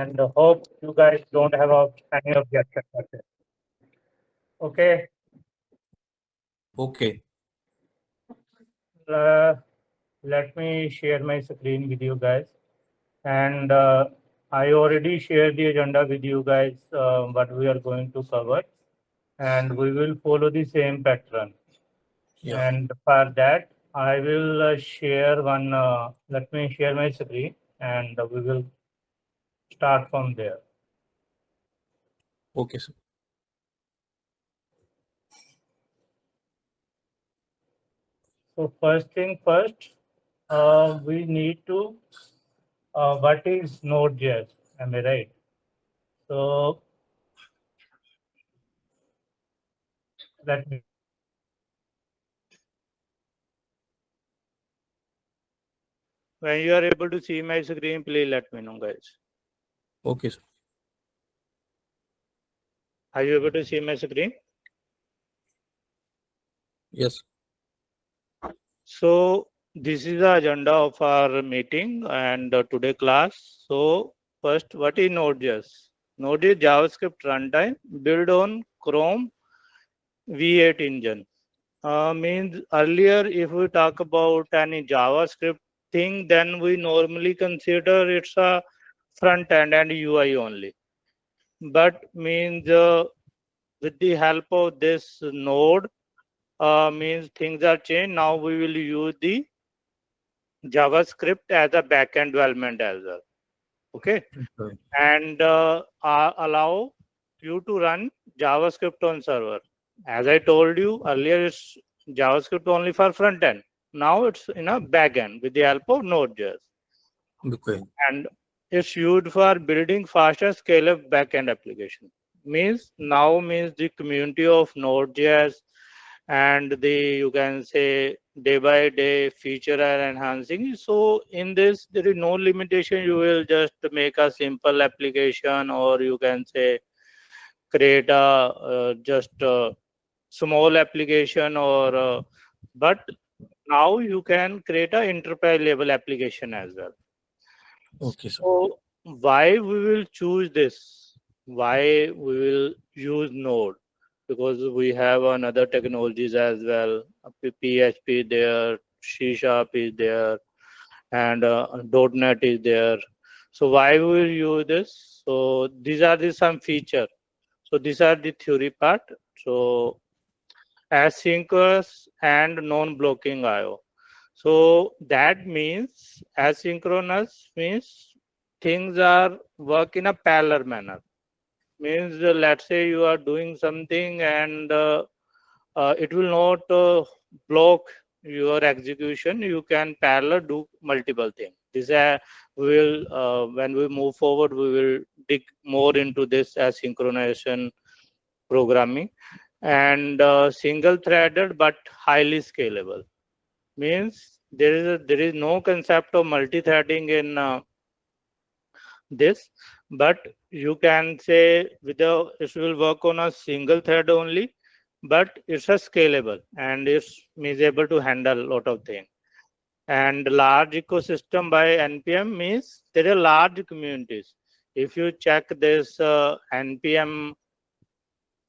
and hope you guys don't have any objection for this. Okay. Okay. Let me share my screen with you guys, and I already shared the agenda with you guys, what we are going to cover, and we will follow the same pattern. Yeah. And for that, I will share one. Let me share my screen, and we will start from there. Okay, sir. So first thing first, we need to what is Node.js? Am I right? So let me. When you are able to see my screen, please let me know, guys. Okay, sir. Are you able to see my screen? Yes. So this is the agenda of our meeting and today class. So first, what is Node.js? Node is JavaScript runtime built on Chrome V8 engine. Means earlier, if we talk about any JavaScript thing, then we normally consider it's a front end and UI only. But means with the help of this node, means things are changed. Now we will use the JavaScript as a backend development as well. Okay. Okay. And allow you to run JavaScript on server. As I told you earlier, it's JavaScript only for front end. Now it's in a back end with the help of Node.js. Okay. And it's used for building faster scale-up backend application. Means now means the community of Node.js and the you can say day by day feature are enhancing. So in this there is no limitation. You will just make a simple application, or you can say create a just a small application, or but now you can create a enterprise level application as well. Okay, sir. So why we will choose this? Why we will use Node? Because we have another technologies as well. PHP there, C Sharp is there, and .NET is there. So why we will use this? So these are the some feature. So these are the theory part. So asynchronous and non-blocking I/O. So that means asynchronous means things are work in a parallel manner. Means let's say you are doing something and it will not block your execution. You can parallel do multiple things. This we will when we move forward, we will dig more into this asynchronization programming. And single threaded but highly scalable means there is no concept of multi-threading in this, but you can say with the it will work on a single thread only, but it's a scalable and it's means able to handle a lot of things. And large ecosystem by npm means there are large communities. If you check this npm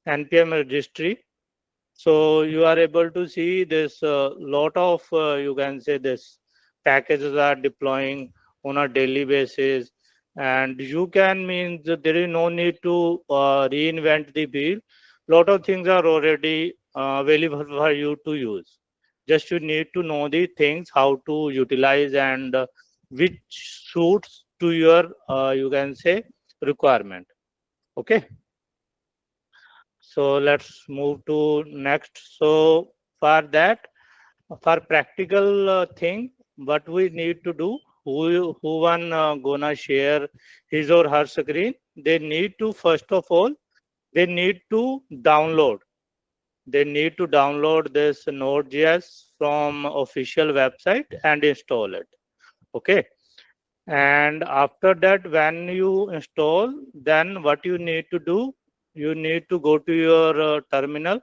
registry, so you are able to see this lot of you can say this packages are deploying on a daily basis, and you can means that there is no need to reinvent the wheel. Lot of things are already available for you to use. Just you need to know the things how to utilize and which suits to your you can say requirement. Okay. So let's move to next. So for that, for practical thing, what we need to do, who one gonna share his or her screen, they need to first of all, they need to download. They need to download this Node.js from official website and install it. Okay. And after that, when you install, then what you need to do, you need to go to your terminal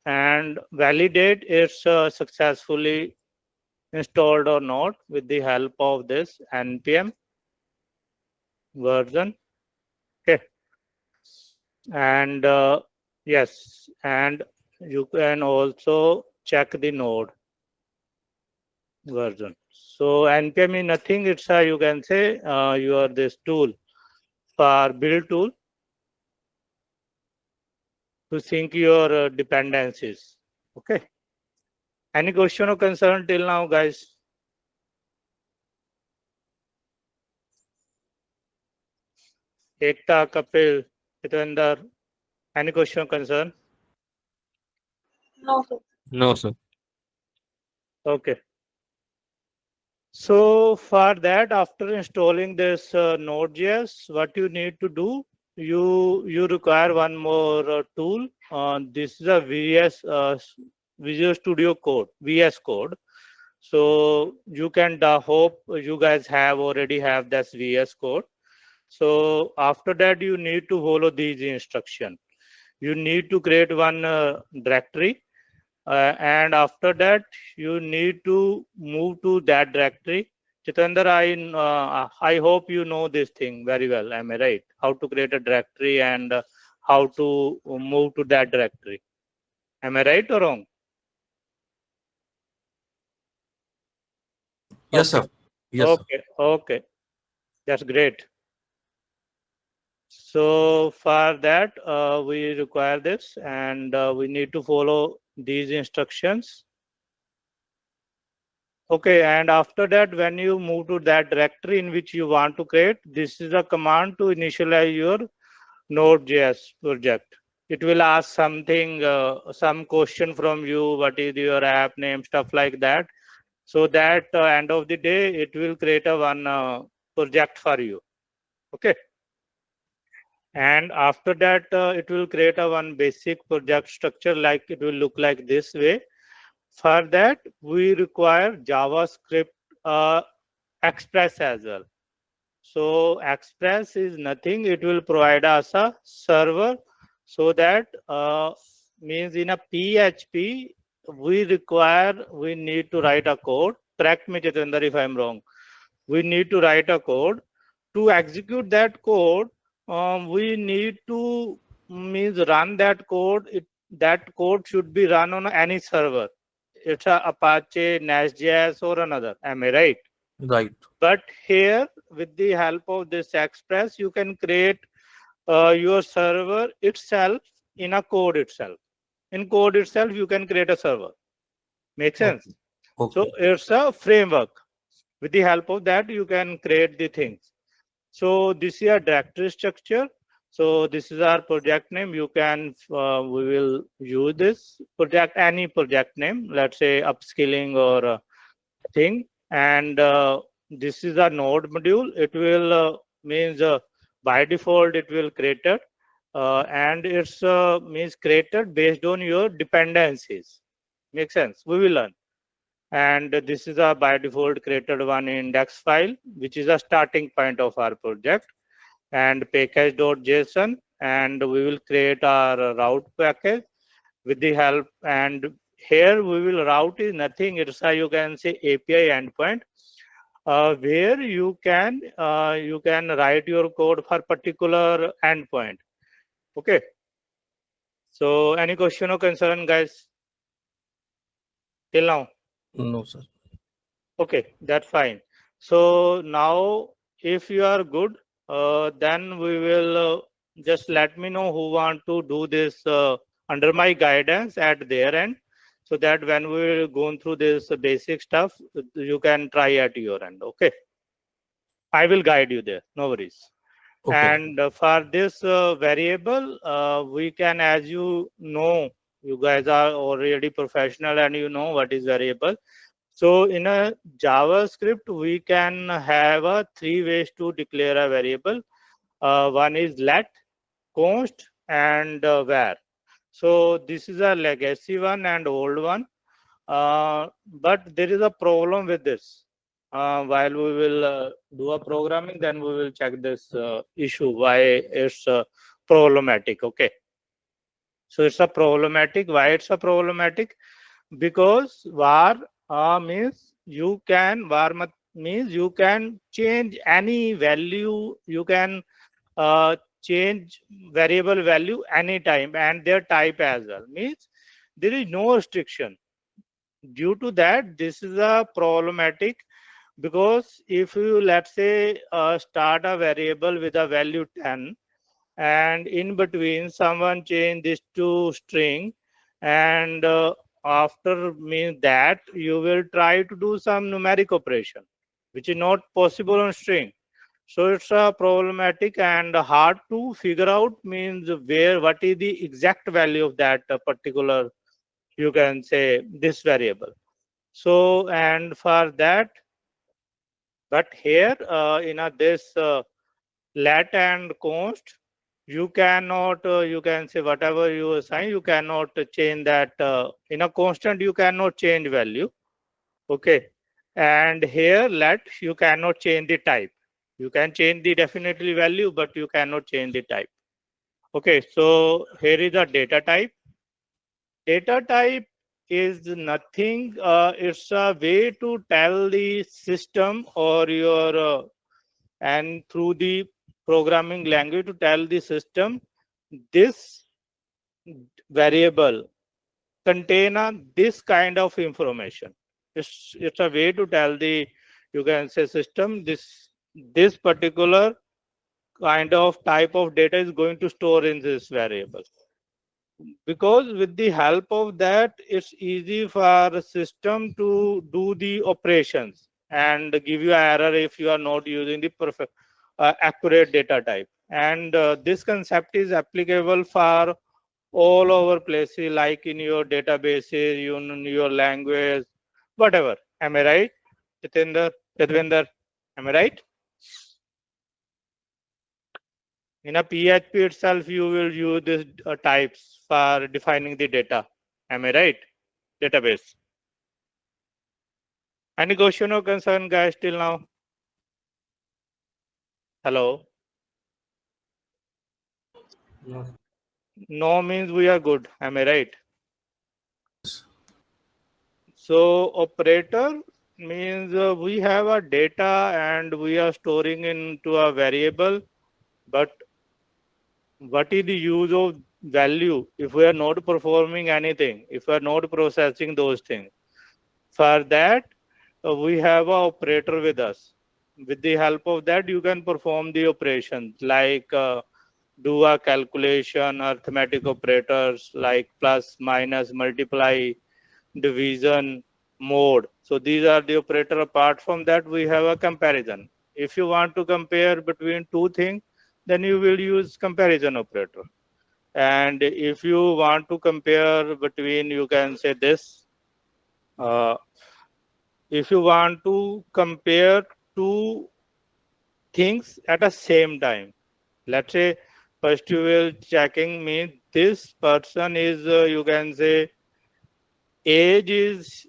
and validate it's successfully installed or not with the help of this npm version. Okay. And yes, and you can also check the node version. So npm is nothing, it's a, you can say, your this tool for build tool to sync your dependencies. Okay. Any question or concern till now, guys? Ekta, Kapil, Hitendra, any question or concern? No, sir. No, sir. Okay. So for that, after installing this Node.js, what you need to do, you require one more tool. This is a Visual Studio Code, VS Code. So you can hope you guys have already have this VS Code. So after that, you need to follow these instructions. You need to create one directory, and after that you need to move to that directory. Chitendra, I hope you know this thing very well. Am I right? How to create a directory and how to move to that directory. Am I right or wrong? Yes, Okay. sir. Yes, sir. Okay. Okay. That's great. So for that, we require this, and we need to follow these instructions. Okay, and after that, when you move to that directory in which you want to create, this is a command to initialize your Node.js project. It will ask something, some question from you, what is your app name, stuff like that. So that end of the day, it will create a one project for you. Okay. And after that, it will create a one basic project structure, like it will look like this way. For that, we require JavaScript Express as well. So Express is nothing. It will provide us a server, so that means in a PHP we need to write a code. Correct me, Jitendra, if I'm wrong. We need to write a code. To execute that code, we need to means run that code. That code should be run on any server. It's a Apache, Node.js, or another. Am I right? Right. But here, with the help of this Express, you can create your server itself in a code itself. In code itself, you can create a server. Make sense? Okay. So Okay. it's a framework. With the help of that, you can create the things. So this is a directory structure. So this is our project name. You can, we will use this project, any project name, let's say upskilling or thing. And this is a node module. It will means by default it will created, and it's means created based on your dependencies. Make sense? We will learn. And this is a by default created one index file, which is a starting point of our project, and package.json, and we will create our route package with the help. And here we will route is nothing, it's a, you can say, API endpoint, where you can write your code for particular endpoint. Okay. So any question or concern, guys, till now? No, sir. Okay, that's fine. So now, if you are good, then we will just let me know who want to do this under my guidance at their end, so that when we will go through this basic stuff, you can try at your end. Okay, I will guide you there. No worries. Okay. And for this variable, we can, as you know, you guys are already professional and you know what is variable. So in a JavaScript, we can have three ways to declare a variable. One is let, const, and var. So this is a legacy one and old one. But there is a problem with this. While we will do a programming, then we will check this issue, why it's problematic. Okay. So it's a problematic. Why it's a problematic? Because var means you can var means you can change any value, you can change variable value anytime and their type as well. Means there is no restriction. Due to that, this is a problematic because if you, let's say, start a variable with a value 10 and in between someone change this to string and after means that you will try to do some numeric operation which is not possible on string. So it's a problematic and hard to figure out means where what is the exact value of that particular, you can say, this variable. So and for that, but here in a this let and const, you cannot you can say whatever you assign, you cannot change that in a constant, you cannot change value. Okay, and here let, you cannot change the type. You can change the definitely value, but you cannot change the type. Okay, so here is a data type. Data type is nothing, it's a way to tell the system or your and through the programming language to tell the system this variable contain this kind of information. It's a way to tell the, you can say, system this particular kind of type of data is going to store in this variable. Because with the help of that, it's easy for the system to do the operations and give you an error if you are not using the perfect accurate data type. And this concept is applicable for all over places, like in your databases, in your language, whatever. Am I right, Jitendra, Yadvinder? Am I right? In a PHP itself, you will use these types for defining the data. Am I right? Database. Any question or concern, guys, till now? Hello? No. No means we are good. Am I right? So operator means we have a data and we are storing into a variable, but what is the use of value if we are not performing anything, if we are not processing those things? For that, we have a operator with us. With the help of that, you can perform the operations like do a calculation, arithmetic operators like plus, minus, multiply, division, mode. So these are the operator. Apart from that, we have a comparison. If you want to compare between two things, then you will use comparison operator. And if you want to compare between, you can say this. Uh, if you want to compare two things at the same time, let's say first you will checking me this person is, you can say, age is,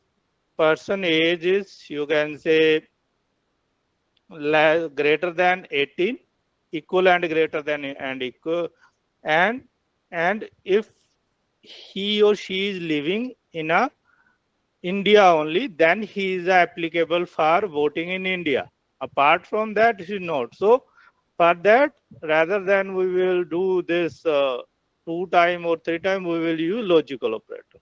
person age is, you can say, greater than 18, equal and greater than and equal, and if he or she is living in a India only, then he is applicable for voting in India. Apart from that, he is not. So for that, rather than we will do this two time or three time, we will use logical operator,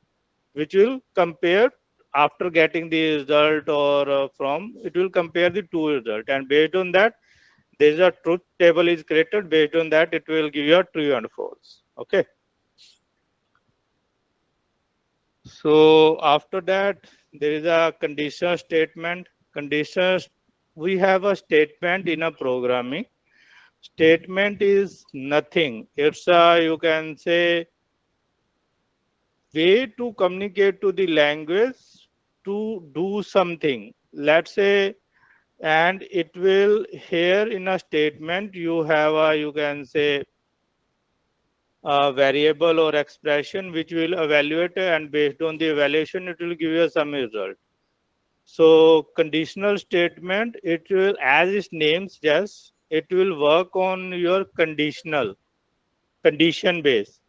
which will compare after getting the result or from, it will compare the two result, and based on that, there is a truth table is created. Based on that, it will give you a true and false. Okay. So after that, there is a conditional statement. Conditions, we have a statement in a programming. Statement is nothing. It's a, you can say, way to communicate to the language to do something. Let's say, and it will here in a statement you have a, you can say, a variable or expression which will evaluate, and based on the evaluation it will give you some result. So conditional statement, it will, as its name suggests, it will work on your conditional, condition base.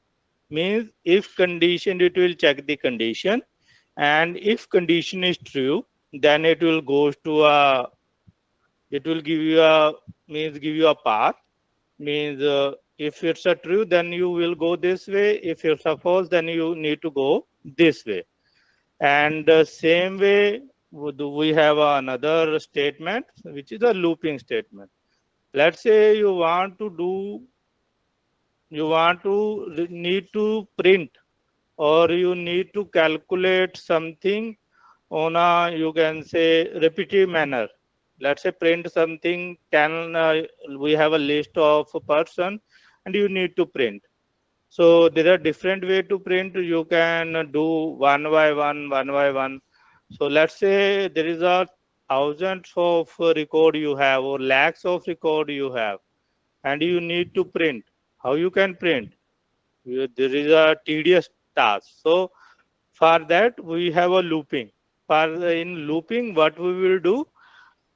Means if condition, it will check the condition, and if condition is true, then it will goes to a It will give you a path. Means if it's a true, then you will go this way. If it's a false, then you need to go this way. And the same way, we have another statement, which is a looping statement. Let's say you need to print, or you need to calculate something on a, you can say, repetitive manner. Let's say print something 10, we have a list of a person and you need to print. So there are different way to print. You can do one by one, one by one. So let's say there is a thousands of record you have, or lakhs of record you have, and you need to print. How you can print? There is a tedious task. So for that we have a looping. For in looping, what we will do,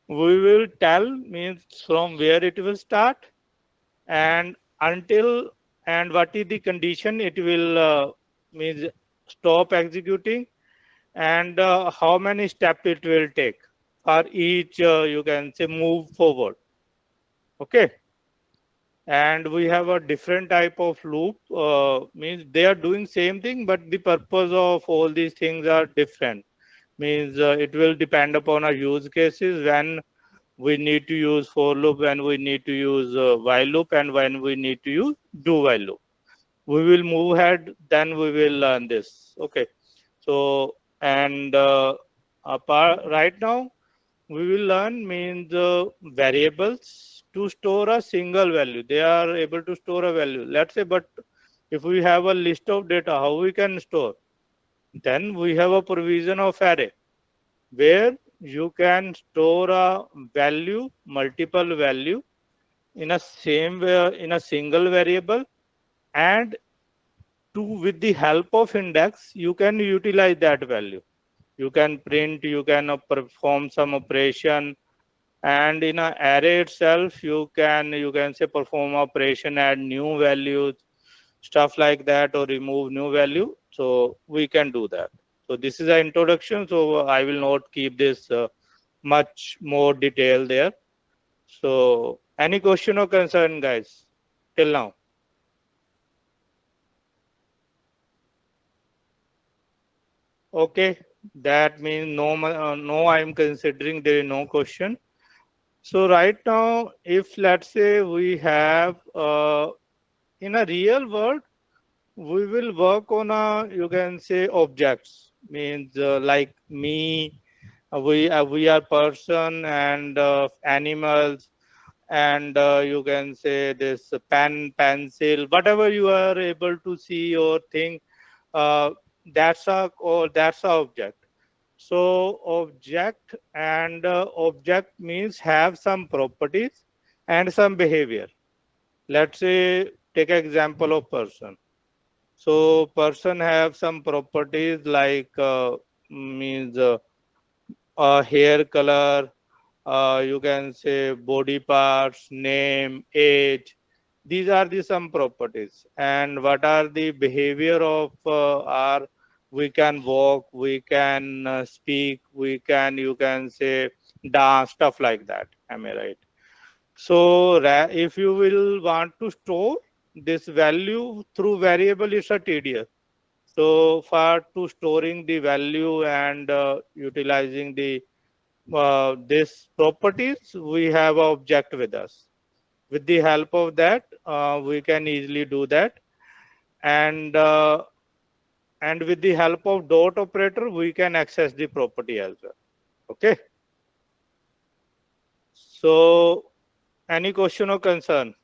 we will tell means from where it will start, and until, and what is the condition it will means stop executing, and how many steps it will take for each, you can say, move forward. Okay. And we have a different type of loop, means they are doing same thing, but the purpose of all these things are different. Means it will depend upon our use cases, when we need to use for loop, when we need to use while loop, and when we need to use do while loop. We will move ahead, then we will learn this. Okay. So, and right now we will learn means variables to store a single value. They are able to store a value. Let's say, but if we have a list of data, how we can store? Then we have a provision of array, where you can store a value, multiple value in a same way, in a single variable, and to, with the help of index, you can utilize that value. You can print, you can perform some operation, and in an array itself, you can say perform operation, add new values, stuff like that, or remove new value. So we can do that. So this is an introduction. So I will not keep this much more detail there. So any question or concern, guys, till now? Okay, that means no, no. I am considering there is no question. So right now, if let's say we have in a real world, we will work on a, you can say, objects. Means like me, we are person, and animals, and you can say this pen, pencil, whatever you are able to see or think, uh, that's a object. So object, and object means have some properties and some behavior. Let's say take example of person. So person have some properties like means hair color, you can say body parts, name, age. These are the some properties. And what are the behavior of our? We can walk, we can speak, we can, you can say, dance, stuff like that. Am I right? So if you will want to store this value through variable, is a tedious. So for to storing the value and utilizing the this properties, we have an object with us. With the help of that, we can easily do that, and with the help of dot operator, we can access the property as well. Okay. So any question or concern?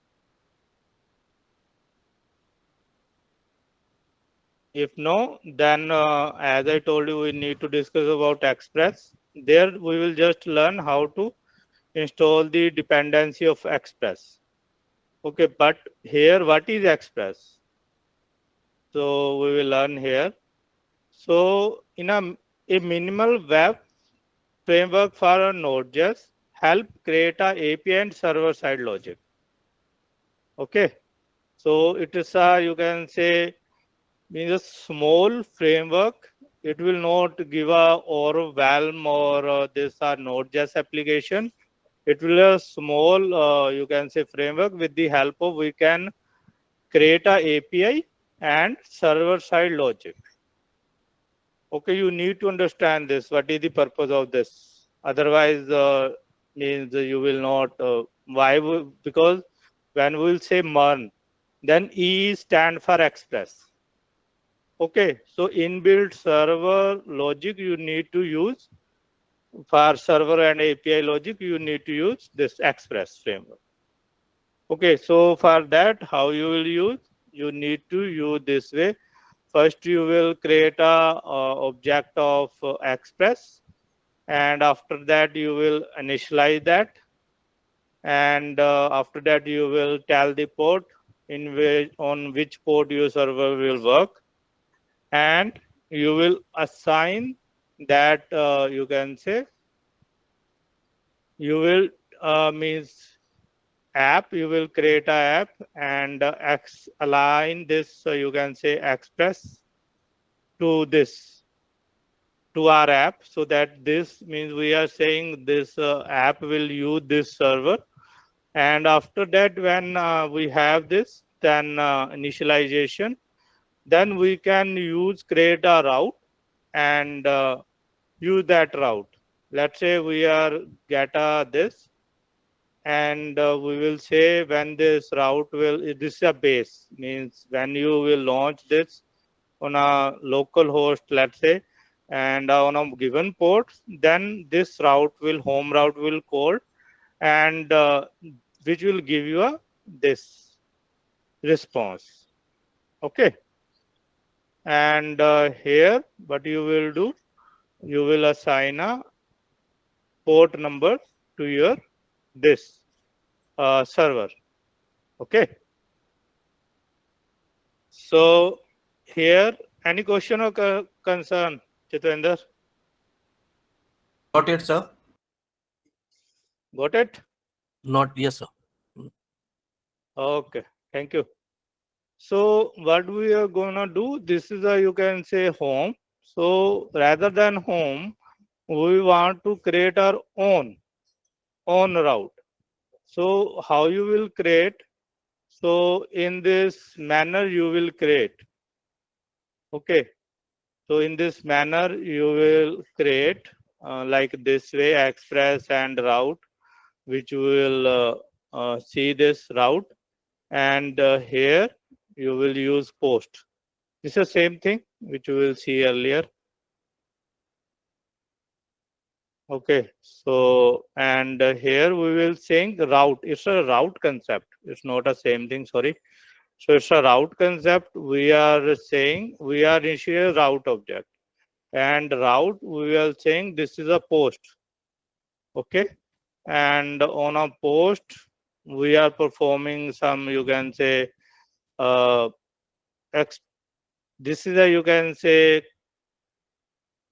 If no, then as I told you, we need to discuss about Express. There we will just learn how to install the dependency of Express. Okay, but here what is Express? So we will learn here. So in a minimal web framework for a Node.js help create a API and server side logic. Okay, so it is a, you can say, means a small framework. It will not give a overwhelm or this Node.js application. It will a small, you can say framework. With the help of we can create a API and server side logic. Okay, you need to understand this. What is the purpose of this? Otherwise, means you will not. Why? Because when we will say MERN, then E stand for Express. Okay, so inbuilt server logic you need to use for server and API logic. You need to use this Express framework. Okay, so for that, how you will use? You need to use this way. First, you will create a object of Express, and after that, you will initialize that, and after that, you will tell the port in which on which port your server will work, and you will assign that you can say you will means app. You will create a app and align this. You can say Express to this to our app, so that this means we are saying this app will use this server, and after that when we have this, then initialization, then we can use create a route and use that route. Let's say we are get this, and we will say when this route will, this is a base, means when you will launch this on a local host, let's say, and on a given port, then this route will, home route will call, and which will give you a this response. Okay, and here what you will do, you will assign a port number to your this server. Okay, so here any question or concern, Chitendra? Not yet, sir. Got it? Not yes, sir. Okay, thank you. So what we are gonna do, this is a, you can say home. So rather than home, we want to create our own route. So how you will create? So in this manner you will create. Okay. So in this manner you will create like this way, express and route, which will see this route, and here you will use post. It's the same thing which we will see earlier. Okay, so and here we will saying route. It's a route concept. It's not a same thing. Sorry. So it's a route concept. We are saying we are initially a route object, and route we are saying this is a post. Okay, and on a post we are performing some, you can say uh, ex this is a, you can say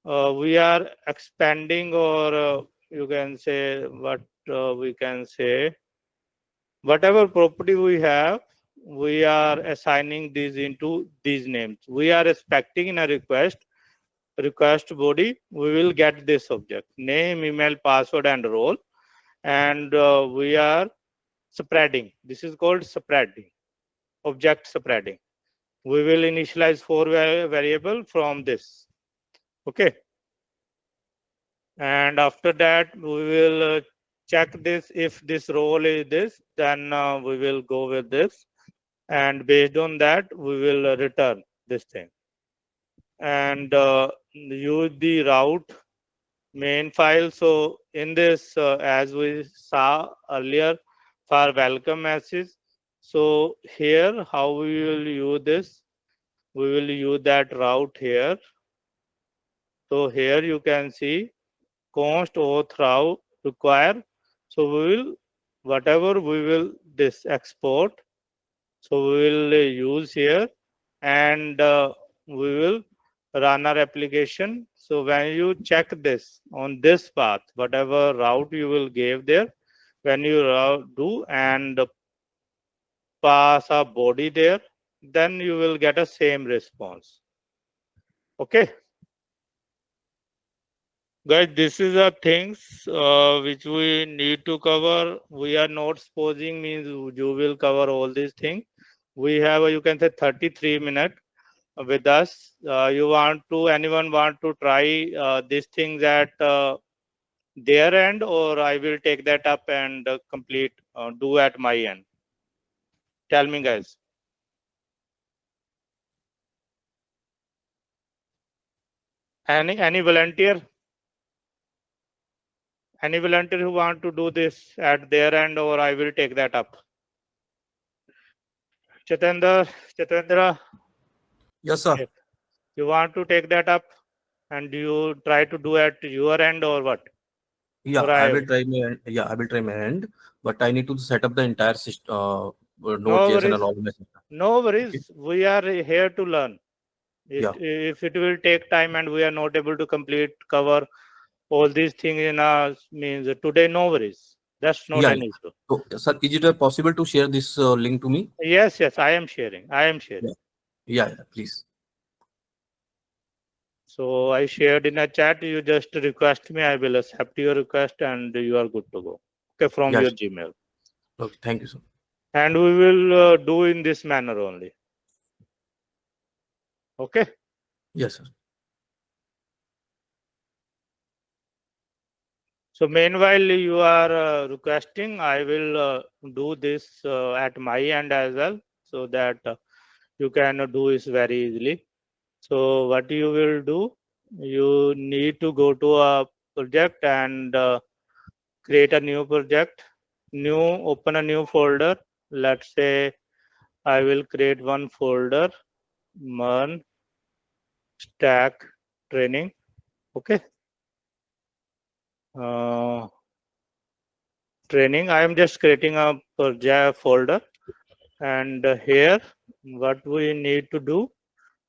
we are expanding, or you can say what we can say, whatever property we have, we are assigning these into these names. We are expecting in a request body, we will get this object name, email, password, and role, and we are spreading. This is called spreading, object spreading. We will initialize four variable from this. Okay, and after that we will check this. If this role is this, then we will go with this, and based on that we will return this thing, and use the route main file. So in this as we saw earlier for welcome message, so here how we will use this, we will use that route here. So here you can see const auth route require. So we will, whatever we will this export, so we will use here, and we will run our application. So when you check this on this path, whatever route you will give there, when you do and pass a body there, then you will get a same response. Okay. Guys, this is the things which we need to cover. We are not supposing means you will cover all these things. We have, you can say 33 minutes with us. Anyone want to try these things at their end, or I will take that up and do at my end. Tell me, guys. Any volunteer? Any volunteer who want to do this at their end, or I will take that up? Chetendra, Yes, sir. if you want to take that up and you try to do at your end or what? Yeah, Or I I, will try my end. Yeah, I will try my end, but I need to set up the entire system, no Node.js and worries, all my system. no Okay. worries. We are here to learn. Yeah. If it will take time and we are not able to cover all these things in our means today, no worries. That's not Yeah, an yeah. issue. So, sir, is it possible to share this link to me? Yes, yes, I am sharing. I am Yeah. sharing. Yeah, yeah, please. So I shared in a chat. You just request me. I will accept your request and you are good to go. Okay, from your Yes. Gmail. Okay. Thank you, sir. And we will do in this manner only. Okay. Yes, sir. So meanwhile you are requesting, I will do this at my end as well, so that you can do this very easily. So what you will do, you need to go to a project and create a new project, open a new folder. Let's say I will create one folder, MERN stack training. Okay. Uh, Training. I am just creating a project folder, and here what we need to do,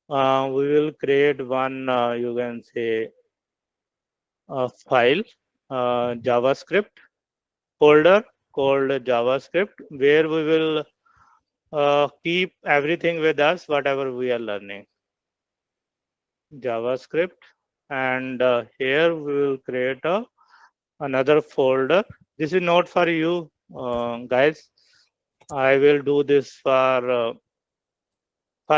we will create one, you can say, a file, JavaScript folder called JavaScript, where we will keep everything with us, whatever we are learning. JavaScript, and here we will create another folder. This is not for you, guys. I will do this for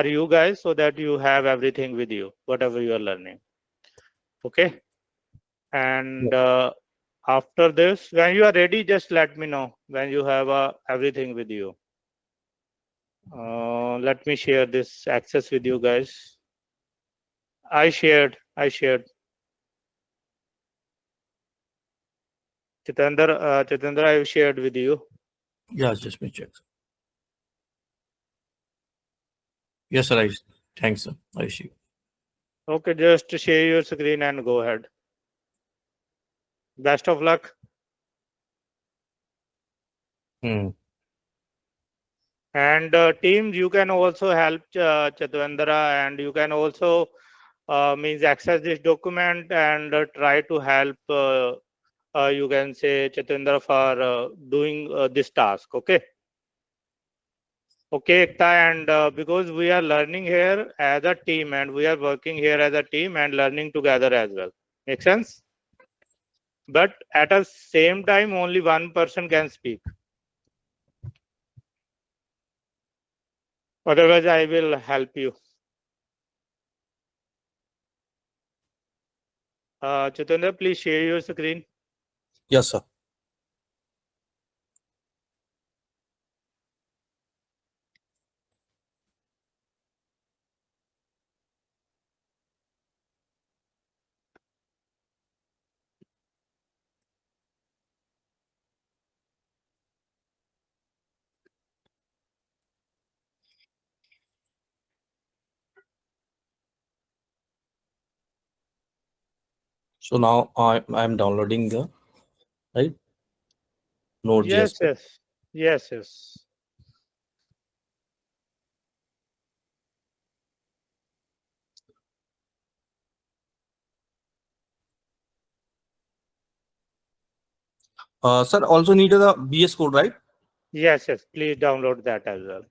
you guys so that you have everything with you, whatever you are learning. Okay. Yeah. And after this, when you are ready, just let me know when you have everything with you. Let me share this access with you guys. I shared. Chitendra, I have shared with you. Yeah, just me check. Yes, sir. Thanks, sir. I see. Okay, just share your screen and go ahead. Best of luck. Hmm. And teams, you can also help Chatwendra, and you can also means access this document and try to help you can say Chatwendra for doing this task. Okay. Okay, Ekta, and because we are learning here as a team and we are working here as a team and learning together as well. Make sense? But at the same time, only one person can speak. Otherwise, I will help you. Chatwendra, please share your screen. Yes, sir. So now I'm downloading the right Node.js Yes, file. yes, yes, yes. Sir, also need the BS code, right? Yes, yes. Please download that as well.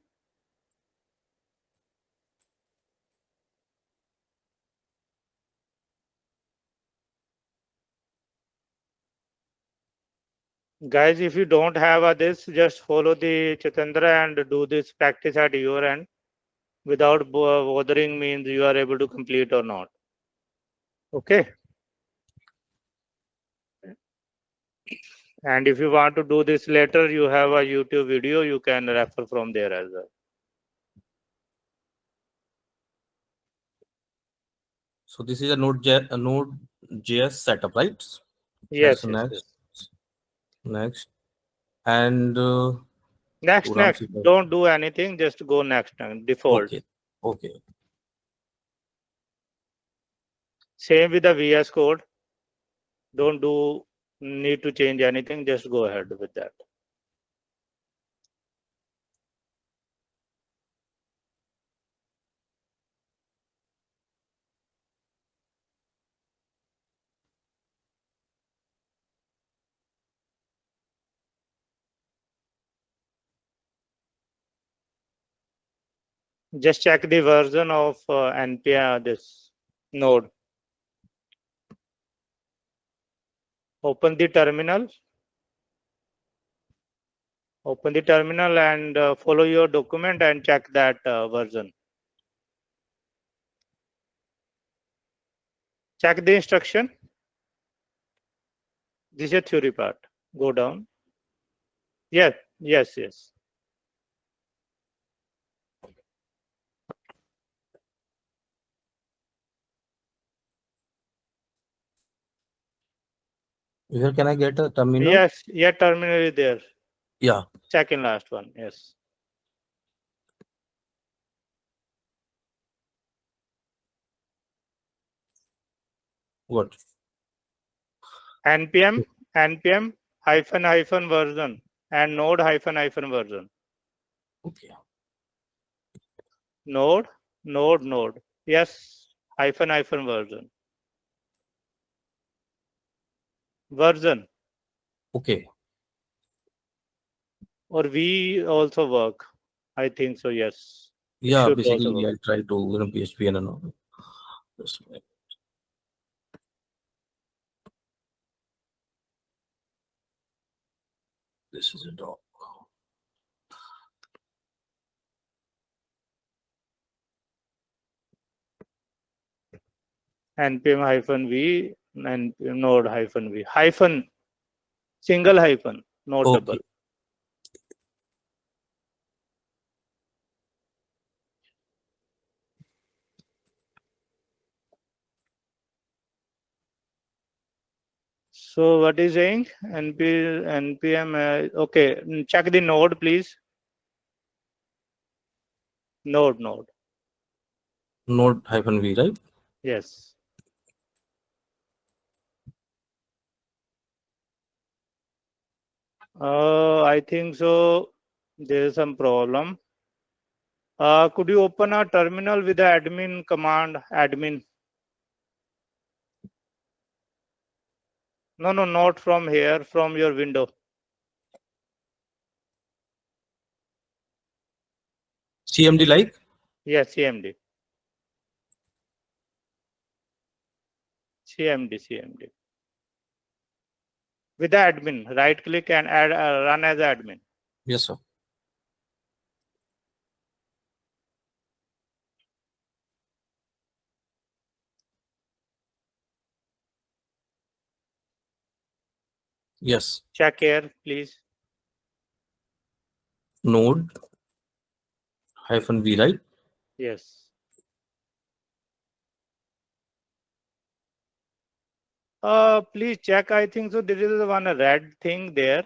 Guys, if you don't have this, just follow the Chatendra and do this practice at your end without bothering means you are able to complete or not. Okay. And if you want to do this later, you have a YouTube video, you can refer from there as well. So this is a Node.js setup, right? Yes, So yes, next, yes. next, and Next. program. Don't do anything, just go next, default. Okay, okay. Same with the VS Code. Don't do need to change anything, just go ahead with that. Just check the version of npm this node. Open the terminal. Open the terminal and follow your document and check that version. Check the instruction. This is a theory part. Go down. Yes, yes. Here, can I get a terminal? Yes, yeah, terminal is there. Yeah. Second last one. Yes. What? npm hyphen version and node hyphen version. Okay. Node. Yes, hyphen version. Version. Okay. Or we also work. I think so, yes. It Yeah, should also basically work. I try to PHP and all. This is a dog. npm hyphen v and node hyphen v hyphen single hyphen, not double. Okay. So what is saying? npm okay, check the node please. Node. Node hyphen v, right? Yes. I think so. There is some problem. Could you open a terminal with the admin command? Admin. No, not from here. From your window. CMD like? Yes, CMD. CMD. With the admin, right click and add run as admin. Yes, sir. Yes. Check here, please. Node hyphen v, right? Yes. Please check. I think so. There is one red thing there.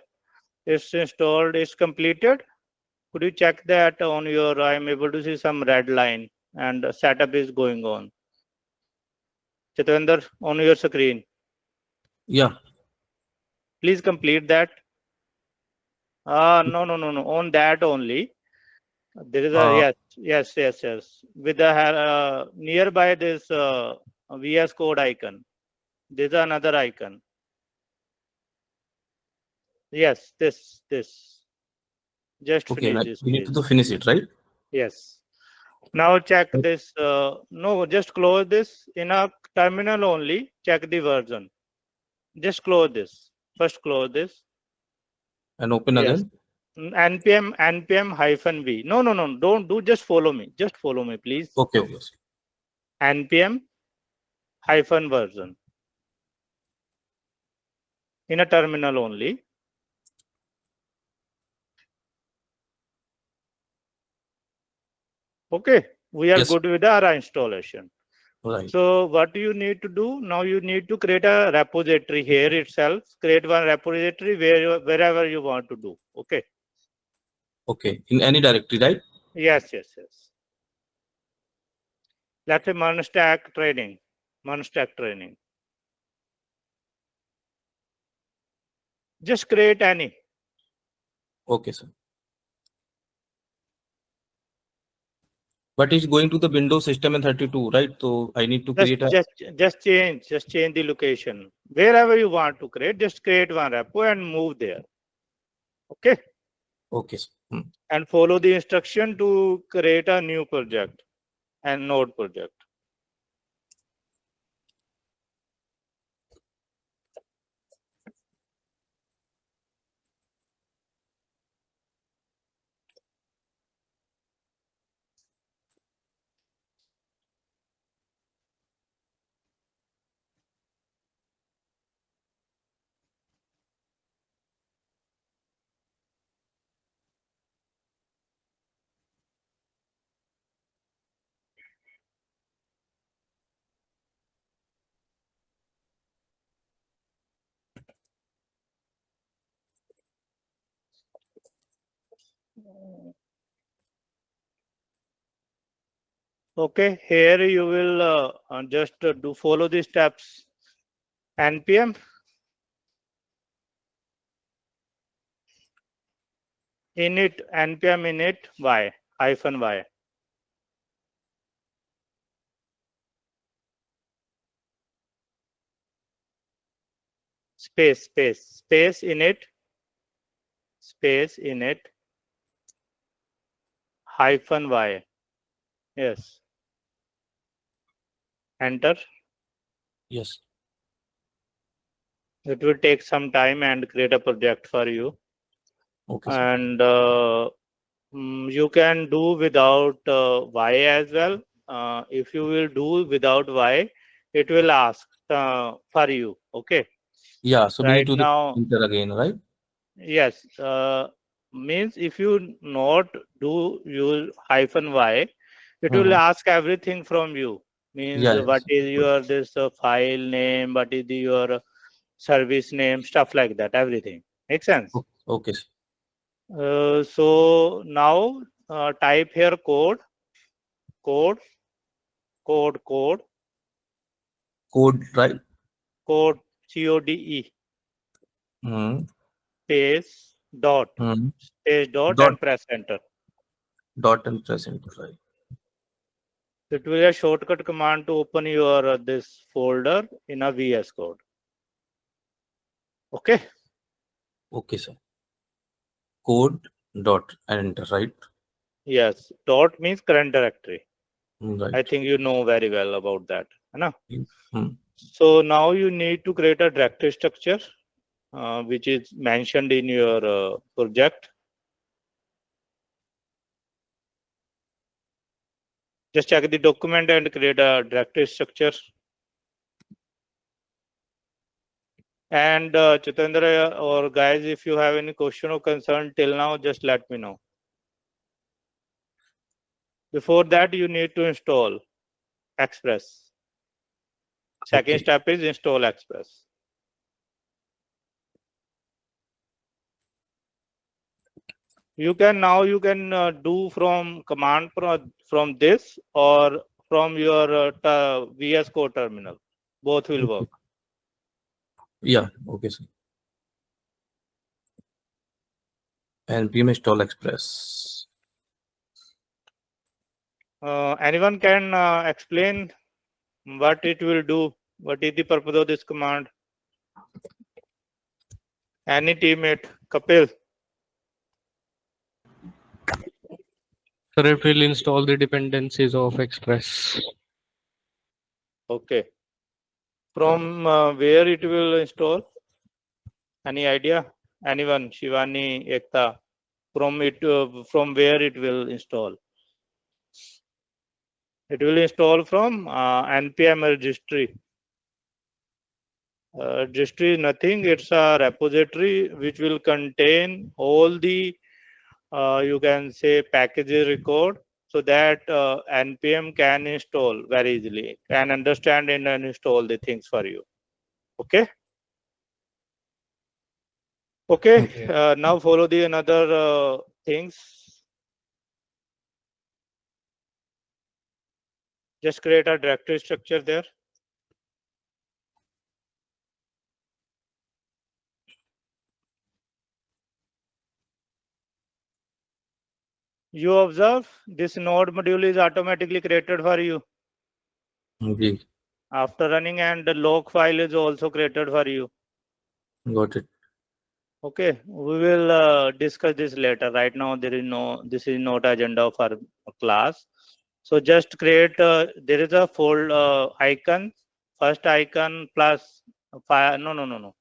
It's installed. It's completed. Could you check that on your? I'm able to see some red line and setup is going on. Chatwinder, on your screen. Yeah. Please complete that. No. On that only. There is a yes. With the nearby this VS Code icon. There's another icon. Yes, this. Just Okay. finish Like this, we need please. to finish it, right? Yes. Now check this. No, just close this in a terminal only. Check the version. Just close this. First close this. and open Yes. again. npm hyphen v. No, don't do, just follow me. Just follow me, please. Okay, okay. npm hyphen version in a terminal only. Okay, we are Yes. good with our installation. Right. So what you need to do now, you need to create a repository here itself. Create one repository wherever you want to do. Okay. Okay. In any directory, right? Yes. Let's say Munstack training. Just create any. Okay, sir. But it's going to the Windows system in 32, right? So I need to create a. Just change the location. Wherever you want to create, just create one repo and move there. Okay. Okay, sir. And follow the instruction to create a new project and node project. Okay, here you will just do follow the steps. npm init npm init y hyphen y. Space init hyphen y. Yes. Enter. Yes. It will take some time and create a project for you. Okay, sir. And you can do without y as well. If you will do without y, it will ask for you. Okay. Yeah. So we need Right to now, enter again, right? yes. Means if you not do use hyphen y, it will ask everything from you. Means Yeah. what Yes. is your this file name, what is your service name, stuff like that, everything. Make sense? Okay, sir. So now type here code Code, right? code Hmm. space dot Hmm. and Dot press enter. dot and press enter, right? It will be a shortcut command to open your this folder in a VS Code. Okay. Okay, sir. Code dot and enter, right? Yes. Dot means current directory. Right. I think you know very well about that. No? Hmm. So now you need to create a directory structure which is mentioned in your project. Just check the document and create a directory structure. And Chitendra or guys, if you have any question or concern till now, just let me know. Before that, you need to install Express. Second Okay. step is install Express. You can do from command from this or from your VS Code terminal. Both will work. Yeah. Okay, sir. npm install express. Anyone can explain what it will do? What is the purpose of this command? Any teammate? Kapil? Sir, it will install the dependencies of Express. Okay. From where it will install? Any idea? Anyone? Shivani, Ekta, from where it will install? It will install from npm registry. Registry is nothing. It's a repository which will contain all the you can say packages record, so that npm can install very easily, can understand and install the things for you. Okay. Okay. Okay. Now follow the another things. Just create a directory structure there. You observe this node module is automatically created for you Okay. after running, and the log file is also created for you. Got it. Okay, we will discuss this later. Right now, this is not agenda of our class. So just create, there is a fold icon, first icon plus file, no.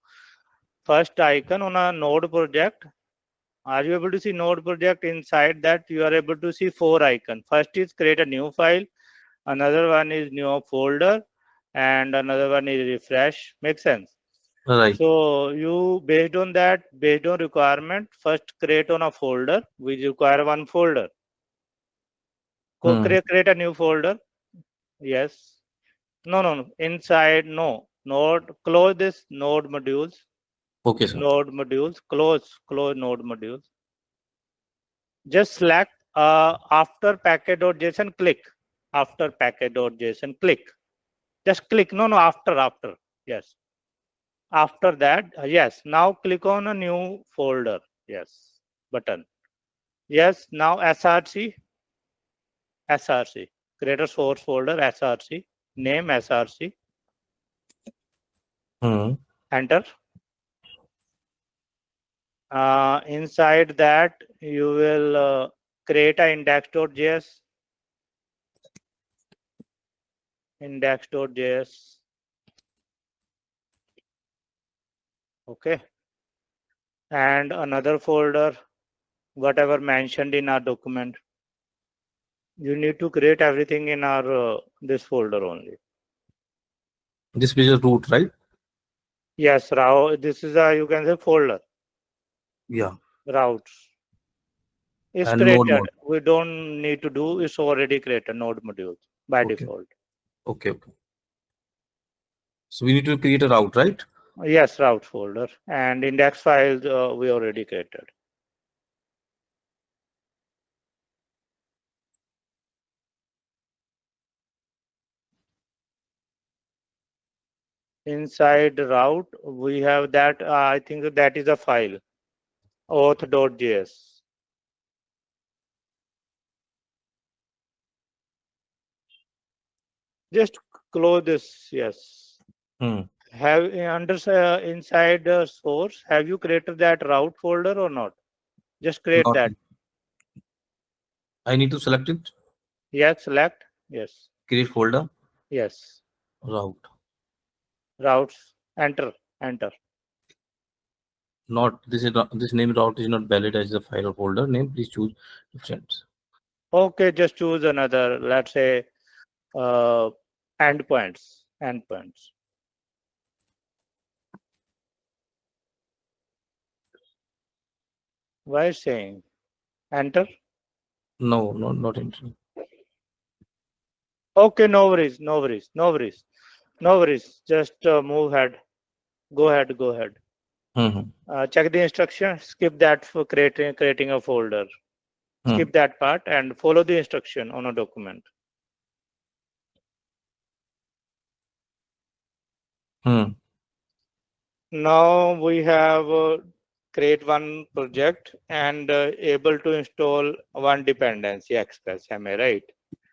First icon on a node project. Are you able to see node project? Inside that, you are able to see 4 icons. First is create a new file. Another one is new folder, and another one is refresh. Makes sense? Right. So you, based on that, based on requirement, first create on a folder. We require one folder. Create a new folder. Yes. No. Inside, no. Node, close this node modules. Okay, sir. Node modules. Close node modules. Just select after package.json, click. After package.json, click. Just click. No, after. Yes. After that, yes. Now click on a new folder. Yes. Button. Yes. Now src. Create a source folder, src. Name src. Enter. Inside that, you will create a index.js. Index.js. Okay. And another folder, whatever mentioned in our document. You need to create everything in our this folder only. This is a root, right? Yes, this is a, you can say, folder. Yeah. Routes is And node created. mode. We don't need to do, it's already created, node modules by Okay. default. Okay. So we need to create a route, right? Yes, route folder, and index files we already created. Inside route, we have that, I think that is a file, auth.js. Just close this, yes. Have inside the source, have you created that route folder or not? Just create Not. that. I need to select it. Yes, select. Yes. Create folder. Yes. Route. Routes. Enter. Not this name route is not valid as a file or folder name. Please choose different. Okay, just choose another, let's say, endpoints. Why is saying enter? No, not entering. Okay, no worries. Just move ahead. Go ahead. Check the instruction. Skip that for creating a folder. Skip that part and follow the instruction on a document. Now we have create one project and able to install one dependency express. Am I right?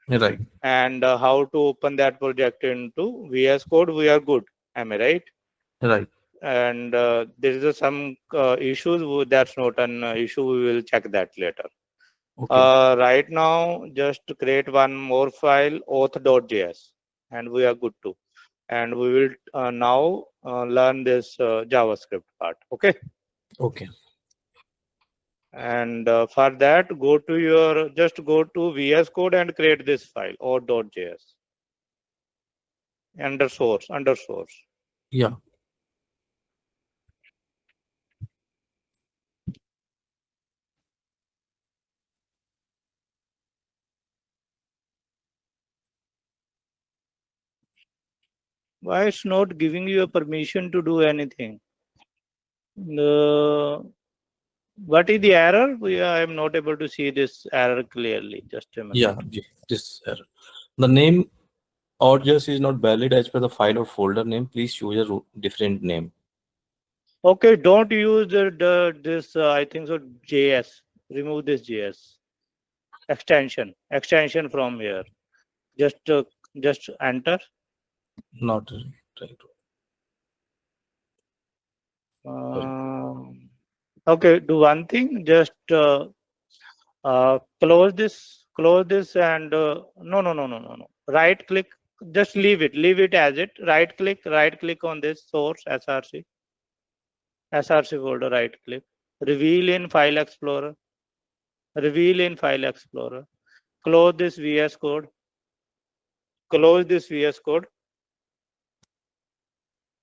Right. And how to open that project into VS Code? We are good. Am I right? Right. And there is some issues. That's not an issue. We will check that later. Okay. Right now, just create one more file, auth.js, and we are good to. And we will now learn this JavaScript part. Okay. Okay. And for that, just go to VS Code and create this file or .js under source. Yeah. Why it's not giving you a permission to do anything? What is the error? I am not able to see this error clearly. Just a minute. Yeah. This error. The name Node.js is not valid as per the file or folder name. Please choose a different name. Okay, don't use this. I think so. JS. Remove this JS extension from here. Just uh, just enter. Not right. Sorry. Okay, do one thing. Just close this, and no. Right click. Just leave it as it. Right click on this source src folder. Right click. Reveal in File Explorer. Reveal in File Explorer. Close this VS Code. Close this VS Code.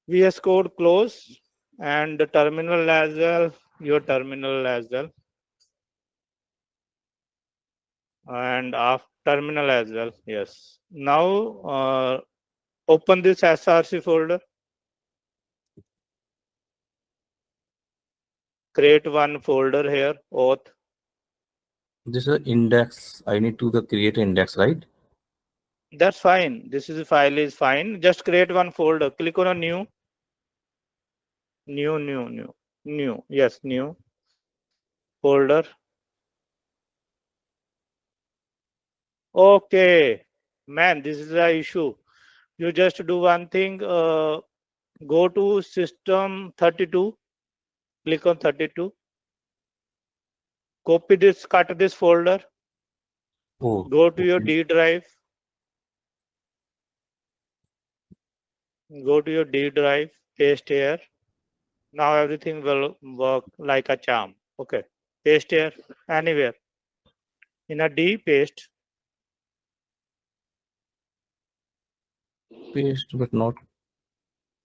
VS Code close, and the terminal as well. Your terminal as well, and off terminal as well. Yes. Now open this src folder. Create one folder here. Auth. This is index. I need to create an index, right? That's fine. This is file is fine. Just create one folder. Click on a new. Yes, new folder. Okay, man, this is the issue. You just do one thing. Go to system 32. Click on 32. Copy this. Cut this folder. Oh. Go to your Okay. D drive. Go to your D drive. Paste here. Now everything will work like a charm. Okay. Paste here. Anywhere. In a D, paste. Paste, but not.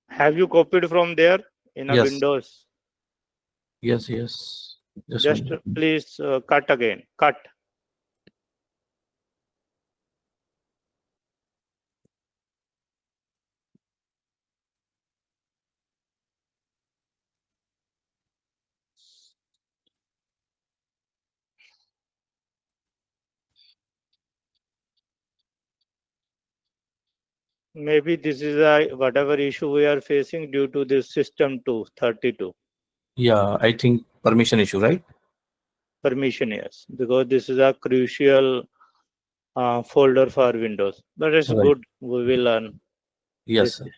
Have you copied from there in a Yes. Windows? Yes. Yes. Just Just one. please cut again. Cut. Maybe this is a whatever issue we are facing due to this system 32 Yeah. I think permission issue, right? permission. Yes, because this is a crucial folder for Windows. But it's Right. good. We will learn Yes, this. sir.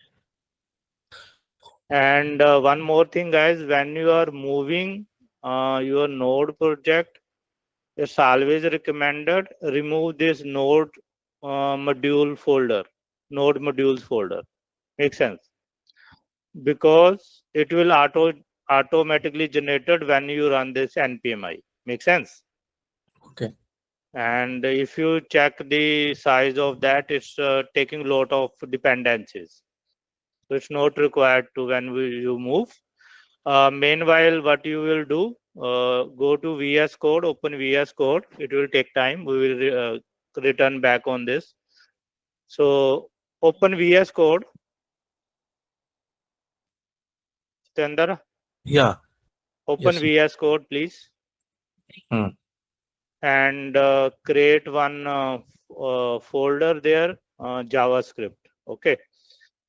And one more thing, guys, when you are moving your Node project, it's always recommended remove this Node modules folder. Makes sense because it will automatically generated when you run this npmi. Makes sense. Okay. And if you check the size of that, it's taking lot of dependencies. So it's not required to you move. Meanwhile, what you will do, go to VS Code, open VS Code. It will take time. We will return back on this. So open VS Code. Stender, Yeah. open Yes. VS Code, please. Hmm. And create one folder there, JavaScript. Okay.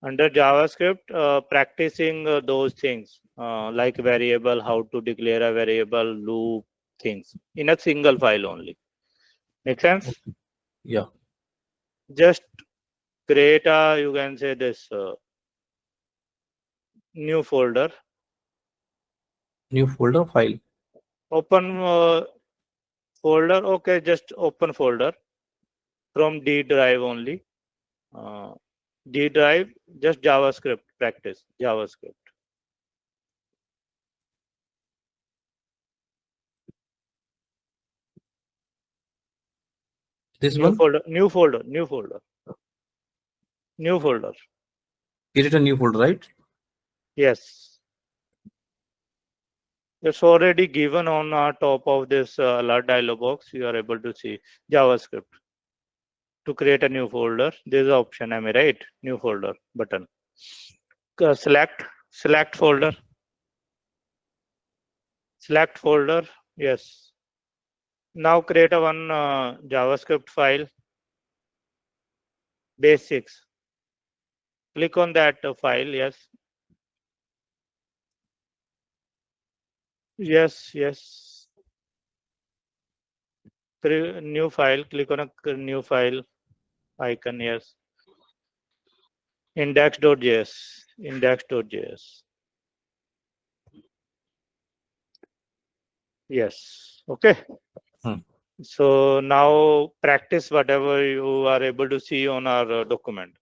Under JavaScript, practicing those things like variable, how to declare a variable, loop, things in a single file only. Make sense? Okay. Yeah. Just create a, you can say this new folder. New folder file. Open folder. Okay, just open folder from D drive only. Uh, D drive, just JavaScript practice, JavaScript. This New one, folder, new folder, new folder, new folder. create a new folder, right? Yes. It's already given on top of this alert dialog box. You are able to see JavaScript. To create a new folder, there's an option, am I right? New folder button. Select folder. Select folder. Yes. Now create a one JavaScript file. Basics. Click on that file. Yes. Yes. New file. Click on a new file icon. Yes. Index.js. Index.js. Yes. Okay. Hmm. So now practice whatever you are able to see on our document.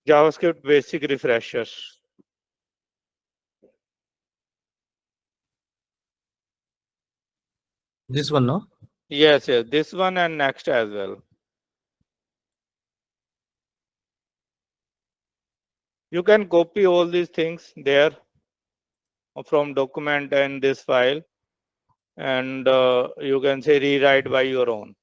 JavaScript basic refreshers. This one, no? Yes. This one and next as well. You can copy all these things there from document and this file, and you can say rewrite by your own.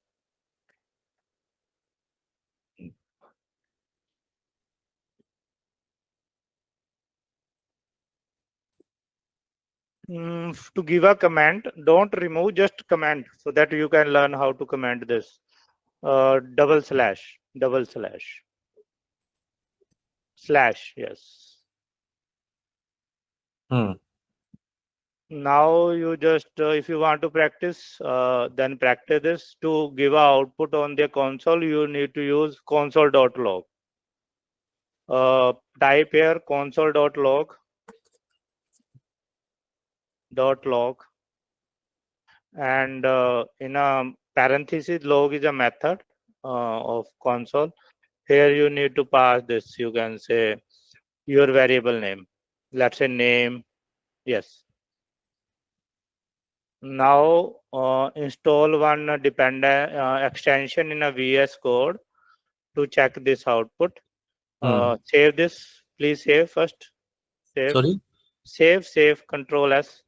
To give a command, don't remove, just command so that you can learn how to command this. Double slash, slash, yes. Hmm. Now you just, if you want to practice, then practice this. To give a output on the console, you need to use console.log. Type here console.log, and in a parenthesis, log is a method of console. Here you need to pass this. You can say your variable name. Let's say name. Yes. Now install one dependent extension in a VS Code to check this output. Save this. Please save first. Save. Sorry. Save. Control S.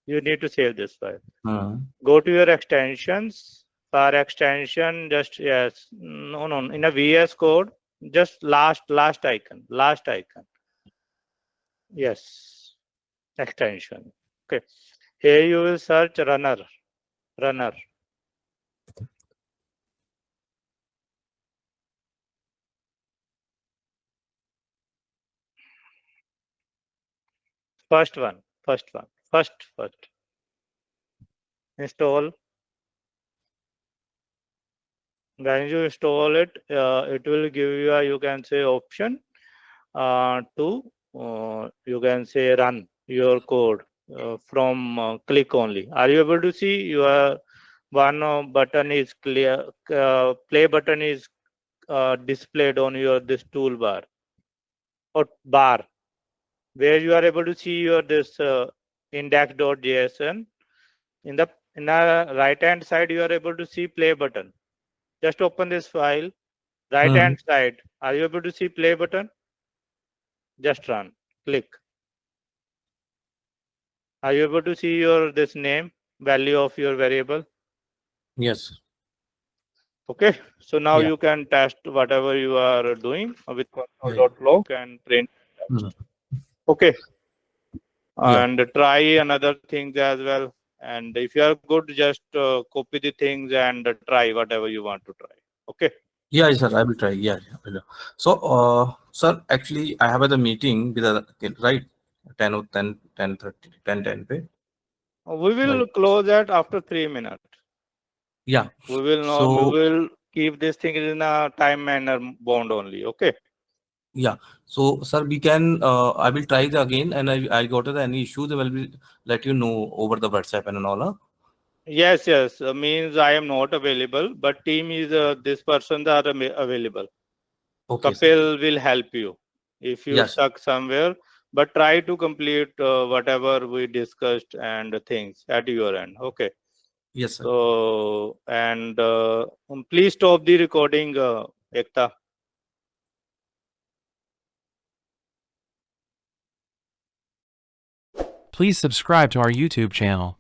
You need to save this file. Hmm. Go to your extensions. For extension, just yes. No. In a VS Code, just last icon. Yes. Extension. Okay. Here you will search runner. First one. Install. When you install it, it will give you a, you can say, option to you can say run your code from click only. Are you able to see your one button is clear? Play button is displayed on your this toolbar or bar, where you are able to see your this index.json. In the right hand side, you are able to see play button. Just open this file. Right hand side, are you able to see play button? Just run. Click. Are you able to see your this name, value of your variable? Yes. Okay. So now Yeah. you can test whatever you are doing with Yeah. console.log and print text. Okay. Yeah. And try another things as well. And if you are good, just copy the things and try whatever you want to try. Okay. Yeah, sir. I will try. Yeah. So, sir, actually, I have a meeting with a right 10 or 10, 10:30, 10:10 pay. We will Right. close that after 3 minutes. Yeah. We will know. We So, will keep this thing in a time manner bound only. Okay. yeah. So, sir, we can. I will try the again, and I got any issues. I will be let you know over the WhatsApp and all. Huh? Yes. Means I am not available, but team is this persons are available. Okay, sir. Kapil will help you. If you Yes. stuck somewhere, but try to complete whatever we discussed and things at your end. Okay. Yes, sir. So, and please stop the recording, Ekta. Please subscribe to our YouTube channel.